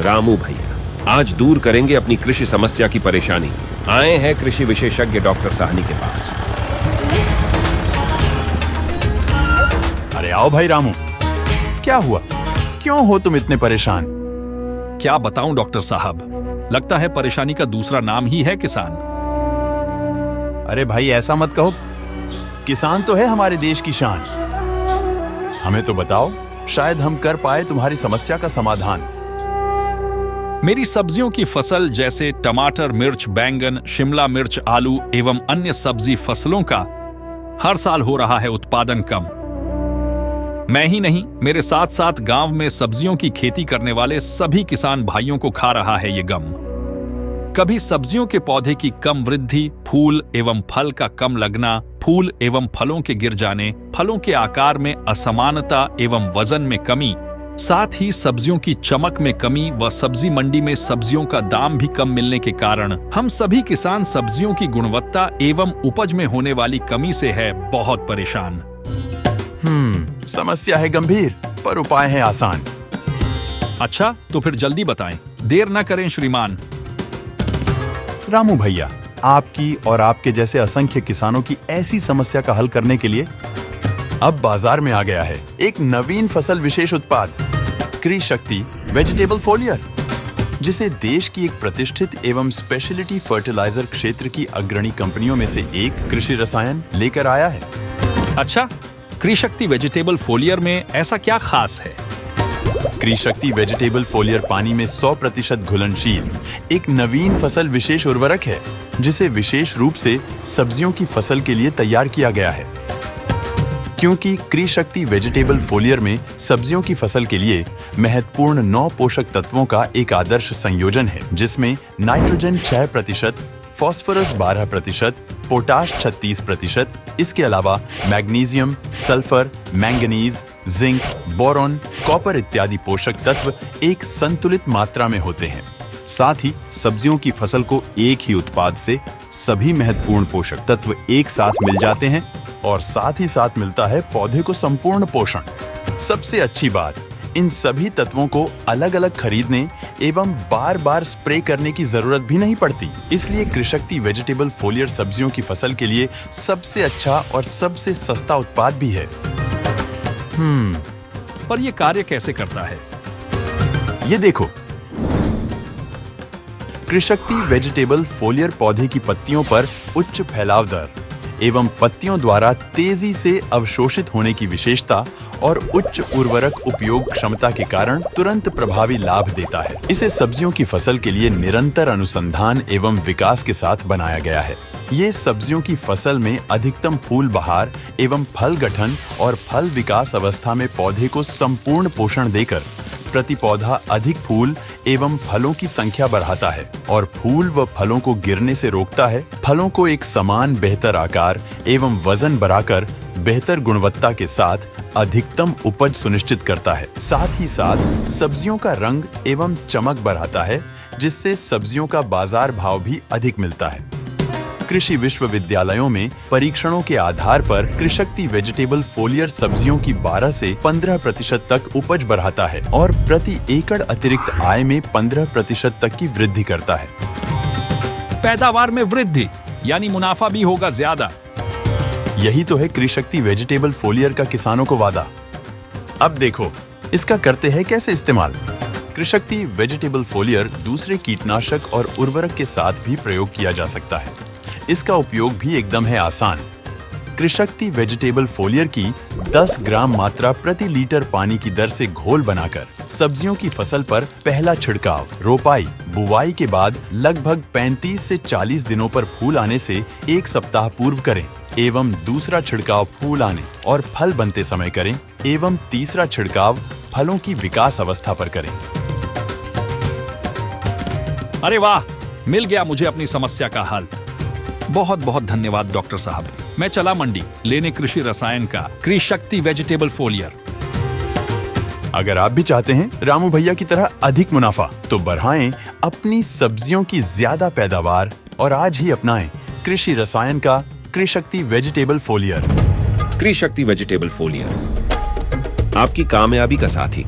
रामू भैया आज दूर करेंगे अपनी कृषि समस्या की परेशानी। आए हैं कृषि विशेषज्ञ डॉक्टर साहनी के पास। अरे आओ भाई रामू, क्या हुआ? क्यों हो तुम इतने परेशान? क्या बताऊं डॉक्टर साहब, लगता है परेशानी का दूसरा नाम ही है किसान। अरे भाई ऐसा मत कहो, किसान तो है हमारे देश की शान। हमें तो बताओ, शायद हम कर पाए तुम्हारी समस्या का समाधान। मेरी सब्जियों की फसल जैसे टमाटर, मिर्च, बैंगन, शिमला मिर्च, आलू एवं अन्य सब्जी फसलों का हर साल हो रहा है उत्पादन कम। मैं ही नहीं, मेरे साथ साथ गांव में सब्जियों की खेती करने वाले सभी किसान भाइयों को खा रहा है ये गम। कभी सब्जियों के पौधे की कम वृद्धि, फूल एवं फल का कम लगना, फूल एवं फलों के गिर जाने, फलों के आकार में असमानता एवं वजन में कमी, साथ ही सब्जियों की चमक में कमी व सब्जी मंडी में सब्जियों का दाम भी कम मिलने के कारण हम सभी किसान सब्जियों की गुणवत्ता एवं उपज में होने वाली कमी से है बहुत परेशान। समस्या है गंभीर, पर उपाय है आसान। अच्छा, तो फिर जल्दी बताएं, देर न करें श्रीमान। रामू भैया, आपकी और आपके जैसे असंख्य किसानों की ऐसी समस्या का हल करने के लिए अब बाजार में आ गया है एक नवीन फसल विशेष उत्पाद, कृषि वेजिटेबल फोलियर, जिसे देश की एक प्रतिष्ठित एवं स्पेशलिटी फर्टिलाइजर क्षेत्र की अग्रणी कंपनियों में से एक कृषि रसायन लेकर आया है। अच्छा, कृषि वेजिटेबल फोलियर में ऐसा क्या खास है? कृषि वेजिटेबल फोलियर पानी में 100% घुलनशील एक नवीन फसल विशेष उर्वरक है, जिसे विशेष रूप से सब्जियों की फसल के लिए तैयार किया गया है। क्योंकि कृषि वेजिटेबल फोलियर में सब्जियों की फसल के लिए महत्वपूर्ण 9 पोषक तत्वों का एक आदर्श संयोजन है, जिसमें नाइट्रोजन 6%, फास्फोरस 12%, पोटाश 36%, इसके अलावा magnesium, sulphur, manganese, zinc, boron, copper इत्यादि पोषक तत्व एक संतुलित मात्रा में होते हैं। साथ ही सब्जियों की फसल को एक ही उत्पाद से सभी महत्वपूर्ण पोषक तत्व एक साथ मिल जाते हैं और साथ ही साथ मिलता है पौधे को संपूर्ण पोषण। सबसे अच्छी बात, इन सभी तत्वों को अलग अलग खरीदने एवं बार बार स्प्रे करने की जरूरत भी नहीं पड़ती। इसलिए कृषि वेजिटेबल फोलियर सब्जियों की फसल के लिए सबसे अच्छा और सबसे सस्ता उत्पाद भी है। पर यह कार्य कैसे करता है? ये देखो, कृषि वेजिटेबल फोलियर पौधे की पत्तियों पर उच्च फैलाव दर एवं पत्तियों द्वारा तेजी से अवशोषित होने की विशेषता और उच्च उर्वरक उपयोग क्षमता के कारण तुरंत प्रभावी लाभ देता है। इसे सब्जियों की फसल के लिए निरंतर अनुसंधान एवं विकास के साथ बनाया गया है। ये सब्जियों की फसल में अधिकतम फूल बहार एवं फल गठन और फल विकास अवस्था में पौधे को संपूर्ण पोषण देकर प्रति पौधा अधिक फूल एवं फलों की संख्या बढ़ाता है और फूल व फलों को गिरने से रोकता है। फलों को एक समान बेहतर आकार एवं वजन बढ़ाकर बेहतर गुणवत्ता के साथ अधिकतम उपज सुनिश्चित करता है। साथ ही साथ सब्जियों का रंग एवं चमक बढ़ाता है, जिससे सब्जियों का बाजार भाव भी अधिक मिलता है। कृषि विश्वविद्यालयों में परीक्षणों के आधार पर कृषि वेजिटेबल फोलियर सब्जियों की 12 से 15% तक उपज बढ़ाता है और प्रति एकड़ अतिरिक्त आय में 15% तक की वृद्धि करता है। पैदावार में वृद्धि यानी मुनाफा भी होगा ज्यादा। यही तो है कृषि वेजिटेबल फोलियर का किसानों को वादा। अब देखो, इसका करते हैं कैसे इस्तेमाल। कृषि वेजिटेबल फोलियर दूसरे कीटनाशक और उर्वरक के साथ भी प्रयोग किया जा सकता है। इसका उपयोग भी एकदम है आसान। कृषि वेजिटेबल फोलियर की 10 ग्राम मात्रा प्रति लीटर पानी की दर से घोल बनाकर सब्जियों की फसल पर पहला छिड़काव रोपाई बुवाई के बाद लगभग 35 से 40 दिनों पर फूल आने से 1 सप्ताह पूर्व करें एवं दूसरा छिड़काव फूल आने और फल बनते समय करें एवं तीसरा छिड़काव फलों की विकास अवस्था पर करें। अरे वाह, मिल गया मुझे अपनी समस्या का हल। बहुत बहुत धन्यवाद डॉक्टर साहब। मैं चला मंडी लेने कृषि रसायन का कृषि वेजिटेबल फोलियर। अगर आप भी चाहते हैं रामू भैया की तरह अधिक मुनाफा, तो बढ़ाएं अपनी सब्जियों की ज्यादा पैदावार और आज ही अपनाएं कृषि रसायन का कृषि वेजिटेबल फोलियर। कृषि वेजिटेबल फोलियर आपकी कामयाबी का साथी।